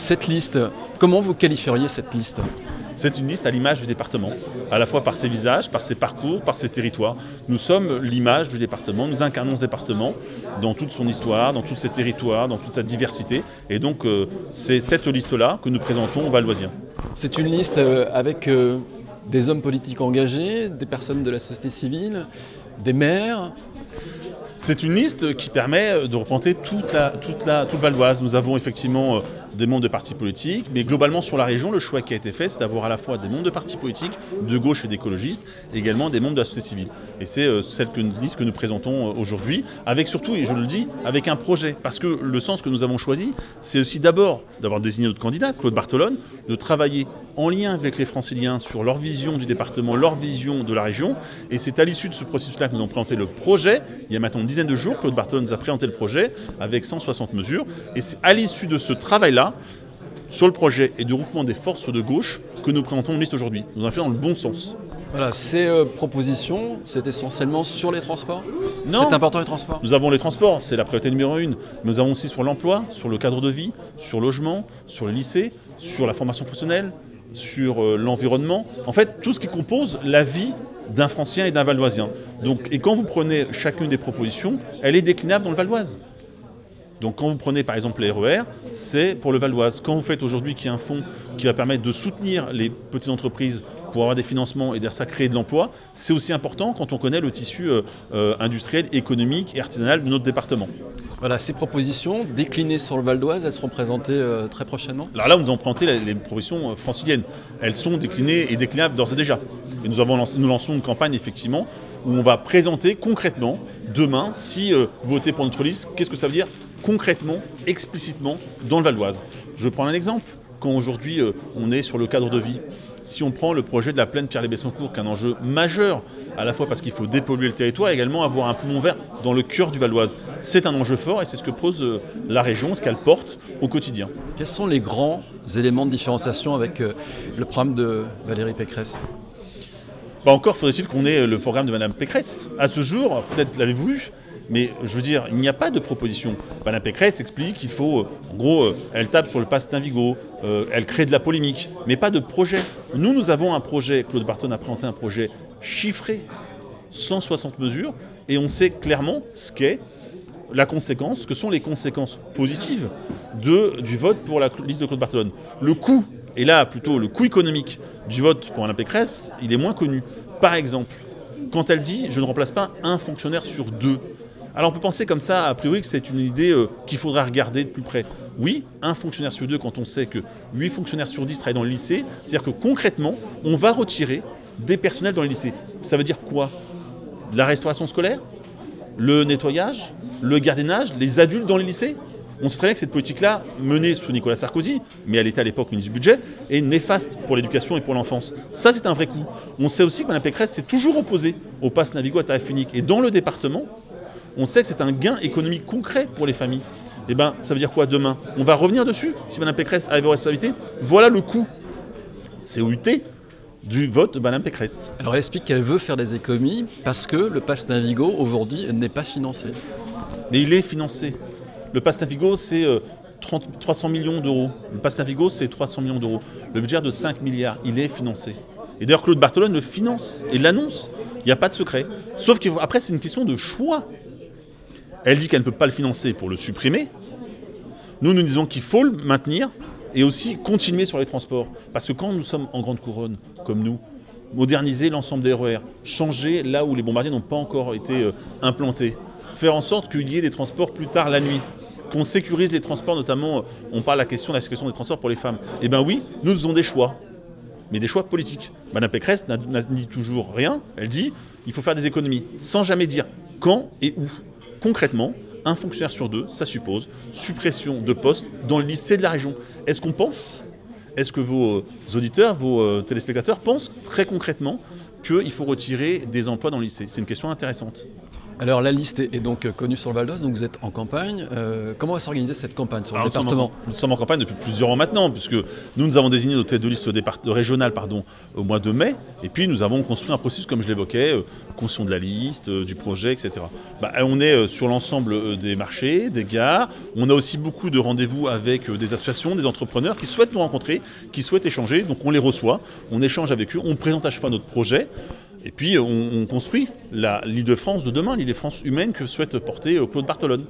Cette liste, comment vous qualifieriez cette liste ? C'est une liste à l'image du département, à la fois par ses visages, par ses parcours, par ses territoires. Nous sommes l'image du département, nous incarnons ce département dans toute son histoire, dans tous ses territoires, dans toute sa diversité. Et donc c'est cette liste-là que nous présentons aux Valdoisiens. C'est une liste avec des hommes politiques engagés, des personnes de la société civile, des maires. C'est une liste qui permet de représenter toute le Val d'Oise. Nous avons effectivement des membres de partis politiques, mais globalement sur la région, le choix qui a été fait, c'est d'avoir à la fois des membres de partis politiques, de gauche et d'écologistes, et également des membres de la société civile. Et c'est cette liste que nous présentons aujourd'hui, avec surtout, et je le dis, avec un projet. Parce que le sens que nous avons choisi, c'est aussi d'abord d'avoir désigné notre candidat, Claude Bartolone, de travailler en lien avec les Franciliens sur leur vision du département, leur vision de la région. Et c'est à l'issue de ce processus-là que nous avons présenté le projet. Il y a maintenant une dizaine de jours, Claude Bartolone nous a présenté le projet avec 160 mesures. Et c'est à l'issue de ce travail-là, sur le projet et du regroupement des forces de gauche, que nous présentons une liste aujourd'hui. Nous avons fait dans le bon sens. Voilà, ces propositions, c'est essentiellement sur les transports ? Non. C'est important les transports ? Nous avons les transports, c'est la priorité numéro 1. Mais nous avons aussi sur l'emploi, sur le cadre de vie, sur le logement, sur les lycées, sur la formation professionnelle, sur l'environnement. En fait, tout ce qui compose la vie d'un Francien et d'un Valdoisien. Donc, et quand vous prenez chacune des propositions, elle est déclinable dans le Val d'Oise. Donc quand vous prenez par exemple les RER, c'est pour le Val d'Oise. Quand vous faites aujourd'hui qu'il y a un fonds qui va permettre de soutenir les petites entreprises pour avoir des financements et ça créer de l'emploi, c'est aussi important quand on connaît le tissu industriel, économique et artisanal de notre département. Voilà, ces propositions déclinées sur le Val d'Oise, elles seront présentées très prochainement ? Alors là, nous avons présenté les propositions franciliennes. Elles sont déclinées et déclinables d'ores et déjà. Et nous lançons une campagne effectivement où on va présenter concrètement demain, si vous votez pour notre liste, qu'est-ce que ça veut dire concrètement, explicitement, dans le Val d'Oise. Je prends un exemple. Quand aujourd'hui on est sur le cadre de vie, si on prend le projet de la plaine Pierre-les-Bessancourt, qui est un enjeu majeur, à la fois parce qu'il faut dépolluer le territoire et également avoir un poumon vert dans le cœur du Val d'Oise. C'est un enjeu fort et c'est ce que pose la région, ce qu'elle porte au quotidien. Quels sont les grands éléments de différenciation avec le programme de Valérie Pécresse ? Encore faudrait-il qu'on ait le programme de Mme Pécresse. À ce jour, peut-être l'avez-vous lu, mais je veux dire, il n'y a pas de proposition. Mme Pécresse explique qu'il faut, en gros, elle tape sur le pass Navigo, elle crée de la polémique, mais pas de projet. Nous avons un projet, Claude Bartolone a présenté un projet chiffré, 160 mesures, et on sait clairement ce qu'est la conséquence, que sont les conséquences positives du vote pour la liste de Claude Bartolone. Le coût, et là plutôt le coût économique du vote pour Mme Pécresse, il est moins connu. Par exemple, quand elle dit « je ne remplace pas un fonctionnaire sur deux », alors on peut penser comme ça, a priori, que c'est une idée qu'il faudra regarder de plus près. Oui, un fonctionnaire sur deux, quand on sait que 8 fonctionnaires sur 10 travaillent dans le lycée, c'est-à-dire que concrètement, on va retirer des personnels dans les lycées. Ça veut dire quoi ? La restauration scolaire ? Le nettoyage ? Le gardiennage ? Les adultes dans les lycées ? On sait très bien que cette politique-là, menée sous Nicolas Sarkozy, mais elle était à l'époque ministre du Budget, est néfaste pour l'éducation et pour l'enfance. Ça, c'est un vrai coup. On sait aussi que Mme Pécresse s'est toujours opposée au pass Navigo à tarif unique. Et dans le département, on sait que c'est un gain économique concret pour les familles. Eh bien, ça veut dire quoi demain ? On va revenir dessus si Mme Pécresse arrive aux responsabilités. Voilà le coût COUT du vote de Mme Pécresse. Alors elle explique qu'elle veut faire des économies parce que le pass Navigo, aujourd'hui, n'est pas financé. Mais il est financé. Le pass Navigo, c'est 300 millions d'euros. Le pass Navigo, c'est 300 millions d'euros. Le budget de 5 milliards, il est financé. Et d'ailleurs, Claude Bartolone le finance et l'annonce. Il n'y a pas de secret. Sauf qu'après, c'est une question de choix. Elle dit qu'elle ne peut pas le financer pour le supprimer. Nous disons qu'il faut le maintenir et aussi continuer sur les transports. Parce que quand nous sommes en grande couronne, comme nous, moderniser l'ensemble des RER, changer là où les bombardiers n'ont pas encore été implantés, faire en sorte qu'il y ait des transports plus tard la nuit, qu'on sécurise les transports, notamment, on parle de la question de la sécurité des transports pour les femmes. Eh bien oui, nous faisons des choix, mais des choix politiques. Mme Pécresse n'a dit toujours rien, elle dit il faut faire des économies, sans jamais dire quand et où. Concrètement, un fonctionnaire sur deux, ça suppose suppression de postes dans le lycée de la région. Est-ce qu'on pense, est-ce que vos auditeurs, vos téléspectateurs pensent très concrètement qu'il faut retirer des emplois dans le lycée ? C'est une question intéressante. Alors la liste est donc connue sur le Val d'Oise, donc vous êtes en campagne. Comment va s'organiser cette campagne sur le Alors, département? nous sommes en campagne depuis plusieurs ans maintenant, puisque nous avons désigné nos têtes de liste régionales au mois de mai, et puis nous avons construit un processus, comme je l'évoquais, construction de la liste, du projet, etc. On est sur l'ensemble des marchés, des gares. On a aussi beaucoup de rendez-vous avec des associations, des entrepreneurs qui souhaitent nous rencontrer, qui souhaitent échanger. Donc on les reçoit, on échange avec eux, on présente à chaque fois notre projet. Et puis on construit l'Île-de-France de demain, l'Île-de-France humaine que souhaite porter Claude Barthelone.